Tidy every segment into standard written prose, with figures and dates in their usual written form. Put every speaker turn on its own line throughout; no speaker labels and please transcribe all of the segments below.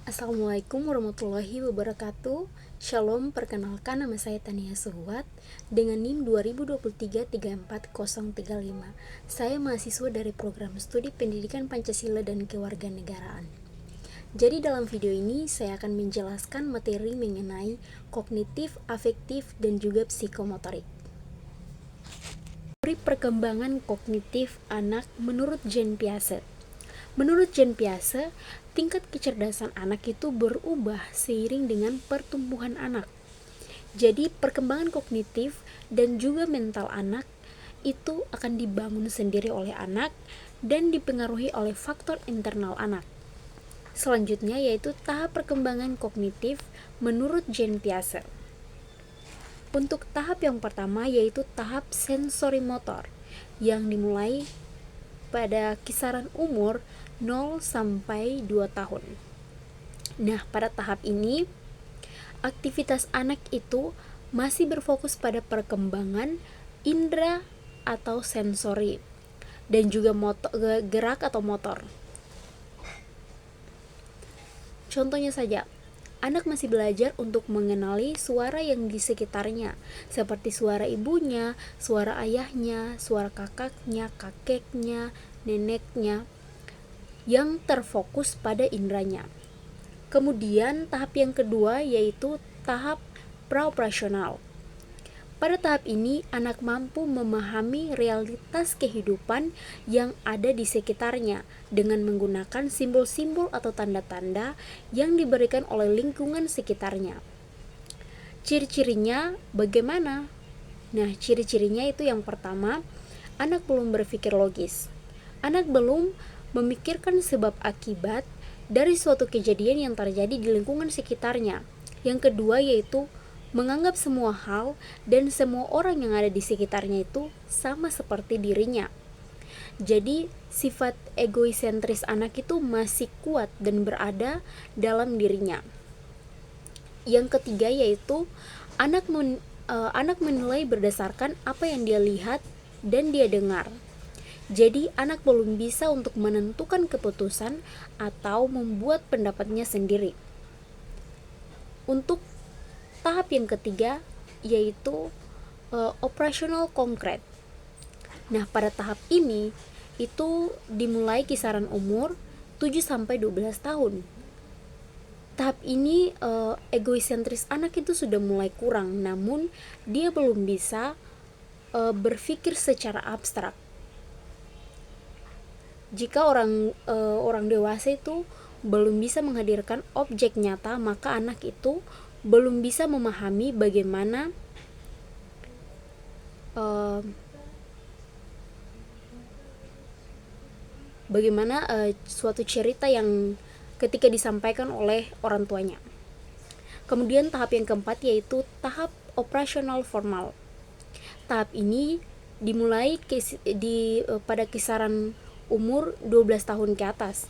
Assalamualaikum warahmatullahi wabarakatuh. Shalom, perkenalkan nama saya Tania Suhuat dengan NIM 2023-34035. Saya mahasiswa dari program studi pendidikan Pancasila dan Kewarganegaraan. Jadi dalam video ini saya akan menjelaskan materi mengenai kognitif, afektif, dan juga psikomotorik. Perkembangan kognitif anak menurut Jean Piaget. Menurut Jean Piaget, tingkat kecerdasan anak itu berubah seiring dengan pertumbuhan anak. Jadi perkembangan kognitif dan juga mental anak itu akan dibangun sendiri oleh anak dan dipengaruhi oleh faktor internal anak. Selanjutnya yaitu tahap perkembangan kognitif menurut Jean Piaget. Untuk tahap yang pertama yaitu tahap sensorimotor yang dimulai pada kisaran umur 0 sampai 2 tahun. Nah, pada tahap ini aktivitas anak itu masih berfokus pada perkembangan indera atau sensori dan juga gerak atau motor. Contohnya saja, anak masih belajar untuk mengenali suara yang di sekitarnya, seperti suara ibunya, suara ayahnya, suara kakaknya, kakeknya, neneknya, yang terfokus pada inderanya. Kemudian tahap yang kedua yaitu tahap praoperasional. Pada tahap ini, anak mampu memahami realitas kehidupan yang ada di sekitarnya dengan menggunakan simbol-simbol atau tanda-tanda yang diberikan oleh lingkungan sekitarnya. Ciri-cirinya bagaimana? Nah, ciri-cirinya itu yang pertama, anak belum berpikir logis. Anak belum memikirkan sebab akibat dari suatu kejadian yang terjadi di lingkungan sekitarnya. Yang kedua yaitu menganggap semua hal dan semua orang yang ada di sekitarnya itu sama seperti dirinya. Jadi sifat egoisentris anak itu masih kuat dan berada dalam dirinya. Yang ketiga yaitu anak menilai berdasarkan apa yang dia lihat dan dia dengar. Jadi anak belum bisa untuk menentukan keputusan atau membuat pendapatnya sendiri. Untuk tahap yang ketiga yaitu operasional konkret. Nah, pada tahap ini itu dimulai kisaran umur 7 sampai 12 tahun. Tahap ini egoisentris anak itu sudah mulai kurang, namun dia belum bisa berpikir secara abstrak. Jika orang dewasa itu belum bisa menghadirkan objek nyata, maka anak itu belum bisa memahami bagaimana suatu cerita yang ketika disampaikan oleh orang tuanya. Kemudian tahap yang keempat yaitu tahap operasional formal. Tahap ini dimulai pada kisaran umur 12 tahun ke atas.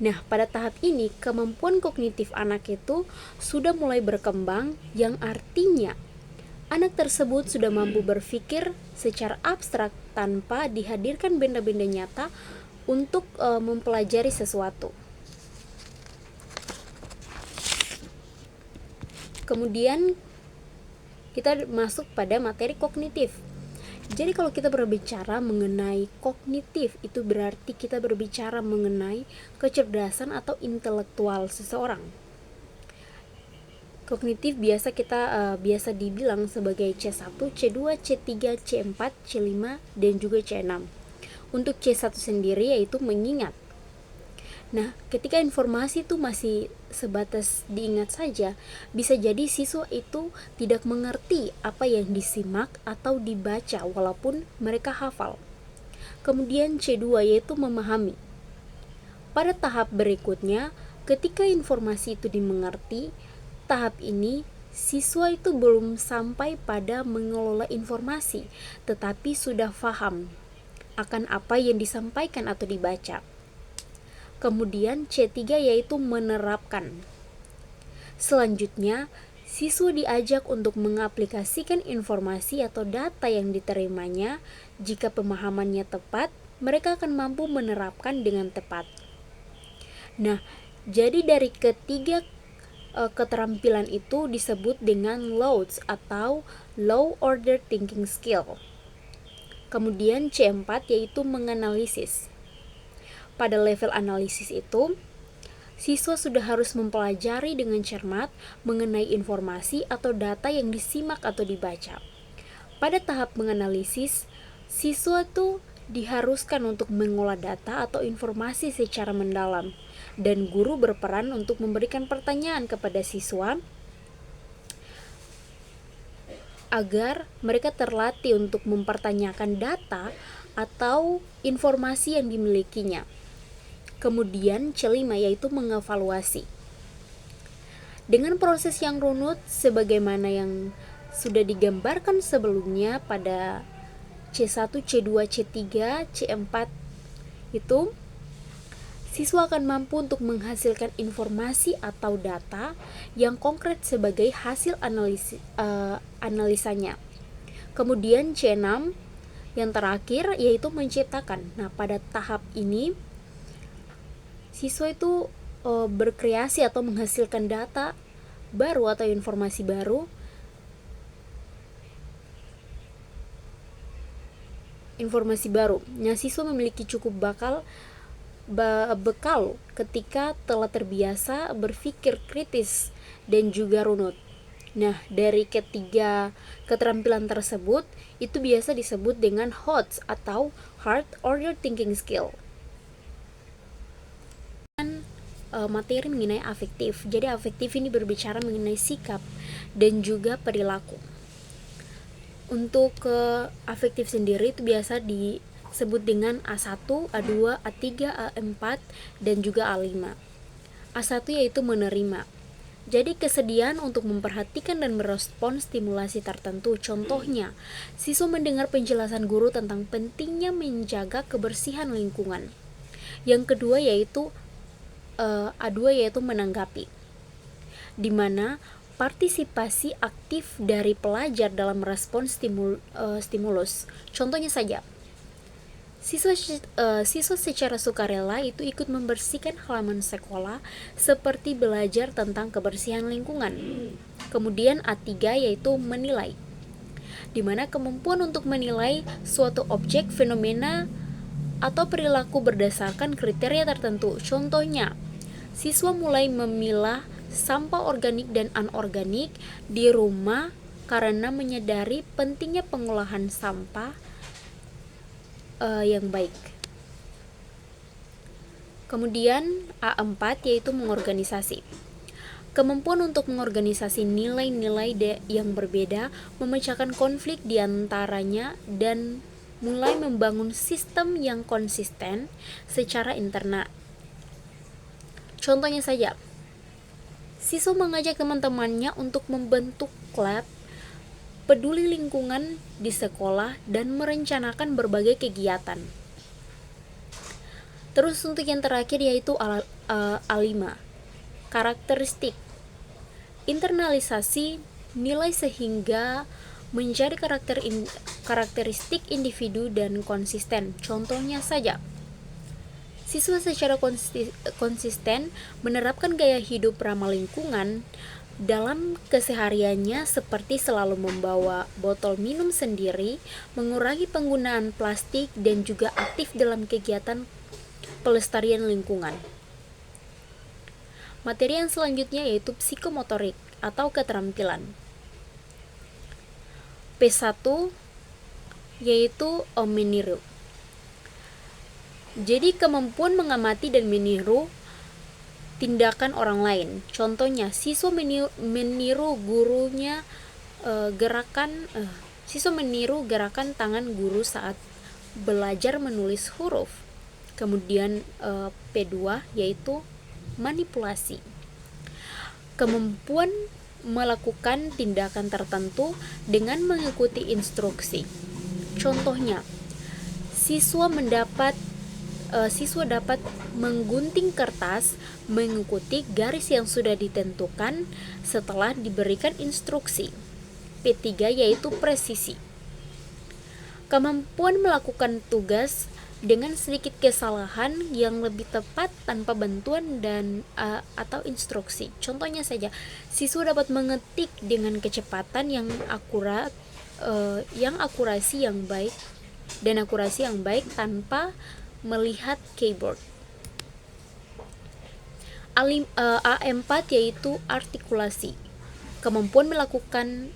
Nah, pada tahap ini kemampuan kognitif anak itu sudah mulai berkembang, yang artinya anak tersebut sudah mampu berpikir secara abstrak tanpa dihadirkan benda-benda nyata untuk mempelajari sesuatu. Kemudian kita masuk pada materi kognitif. Jadi kalau kita berbicara mengenai kognitif, itu berarti kita berbicara mengenai kecerdasan atau intelektual seseorang. Kognitif biasa dibilang sebagai C1, C2, C3, C4, C5, dan juga C6. Untuk C1 sendiri yaitu mengingat. Nah, ketika informasi itu masih sebatas diingat saja, bisa jadi siswa itu tidak mengerti apa yang disimak atau dibaca walaupun mereka hafal. Kemudian C2 yaitu memahami. Pada tahap berikutnya, ketika informasi itu dimengerti, tahap ini siswa itu belum sampai pada mengelola informasi, tetapi sudah paham akan apa yang disampaikan atau dibaca. Kemudian C3 yaitu menerapkan. Selanjutnya, siswa diajak untuk mengaplikasikan informasi atau data yang diterimanya. Jika pemahamannya tepat, mereka akan mampu menerapkan dengan tepat. Nah, Jadi dari ketiga keterampilan itu disebut dengan LOTS atau Low Order Thinking Skill. Kemudian C4 yaitu menganalisis. Pada level analisis itu, siswa sudah harus mempelajari dengan cermat mengenai informasi atau data yang disimak atau dibaca. Pada tahap menganalisis, siswa tuh diharuskan untuk mengolah data atau informasi secara mendalam, dan guru berperan untuk memberikan pertanyaan kepada siswa agar mereka terlatih untuk mempertanyakan data atau informasi yang dimilikinya. Kemudian C5 yaitu mengevaluasi. Dengan proses yang runut sebagaimana yang sudah digambarkan sebelumnya pada C1, C2, C3, C4 itu, siswa akan mampu untuk menghasilkan informasi atau data yang konkret sebagai hasil analisanya. Kemudian C6 yang terakhir yaitu menciptakan. Nah, pada tahap ini siswa itu berkreasi atau menghasilkan data baru atau informasi baru Nah, siswa memiliki cukup bekal ketika telah terbiasa berpikir kritis dan juga runut. Nah, dari ketiga keterampilan tersebut itu biasa disebut dengan HOTS atau Hard Order Thinking Skill. Materi mengenai afektif. Jadi afektif ini berbicara mengenai sikap dan juga perilaku. Untuk afektif sendiri itu biasa disebut dengan A1, A2, A3, A4, dan juga A5. A1 yaitu menerima. Jadi kesediaan untuk memperhatikan dan merespon stimulasi tertentu. Contohnya, siswa mendengar penjelasan guru tentang pentingnya menjaga kebersihan lingkungan. Yang kedua yaitu A2 yaitu menanggapi, di mana partisipasi aktif dari pelajar dalam merespon stimulus. Contohnya saja, siswa secara sukarela itu ikut membersihkan halaman sekolah seperti belajar tentang kebersihan lingkungan. Kemudian A3 yaitu menilai, di mana kemampuan untuk menilai suatu objek, fenomena, atau perilaku berdasarkan kriteria tertentu. Contohnya, siswa mulai memilah sampah organik dan anorganik di rumah karena menyadari pentingnya pengolahan sampah yang baik. Kemudian A4 yaitu mengorganisasi. Kemampuan untuk mengorganisasi nilai-nilai yang berbeda, memecahkan konflik di antaranya, dan mulai membangun sistem yang konsisten secara internal. Contohnya saja, siswa mengajak teman-temannya untuk membentuk klub peduli lingkungan di sekolah dan merencanakan berbagai kegiatan. Terus untuk yang terakhir yaitu A5, karakteristik. Internalisasi nilai sehingga menjadi karakteristik individu dan konsisten. Contohnya saja, siswa secara konsisten menerapkan gaya hidup ramah lingkungan dalam kesehariannya seperti selalu membawa botol minum sendiri, mengurangi penggunaan plastik, dan juga aktif dalam kegiatan pelestarian lingkungan. Materi yang selanjutnya yaitu psikomotorik atau keterampilan. P1 yaitu meniru. Jadi kemampuan mengamati dan meniru tindakan orang lain. Contohnya, siswa meniru gerakan tangan guru saat belajar menulis huruf. Kemudian P2 yaitu manipulasi. Kemampuan melakukan tindakan tertentu dengan mengikuti instruksi. Contohnya, siswa dapat menggunting kertas mengikuti garis yang sudah ditentukan setelah diberikan instruksi. P3 yaitu presisi. Kemampuan melakukan tugas dengan sedikit kesalahan yang lebih tepat tanpa bantuan dan atau instruksi. Contohnya saja, siswa dapat mengetik dengan kecepatan yang akurat, akurasi yang baik tanpa melihat keyboard. A4 yaitu artikulasi, kemampuan melakukan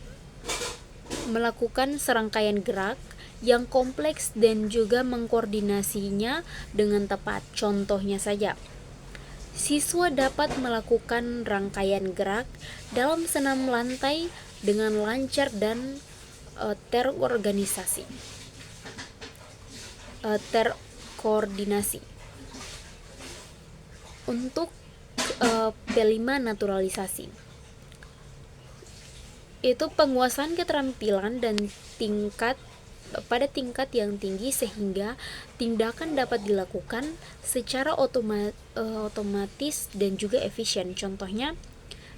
serangkaian gerak yang kompleks dan juga mengkoordinasinya dengan tepat. Contohnya saja, siswa dapat melakukan rangkaian gerak dalam senam lantai dengan lancar dan terkoordinasi. Untuk P5, naturalisasi, itu penguasaan keterampilan dan pada tingkat yang tinggi sehingga tindakan dapat dilakukan secara otomatis dan juga efisien. Contohnya,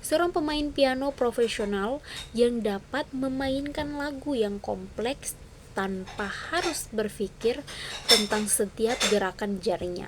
seorang pemain piano profesional yang dapat memainkan lagu yang kompleks tanpa harus berpikir tentang setiap gerakan jarinya.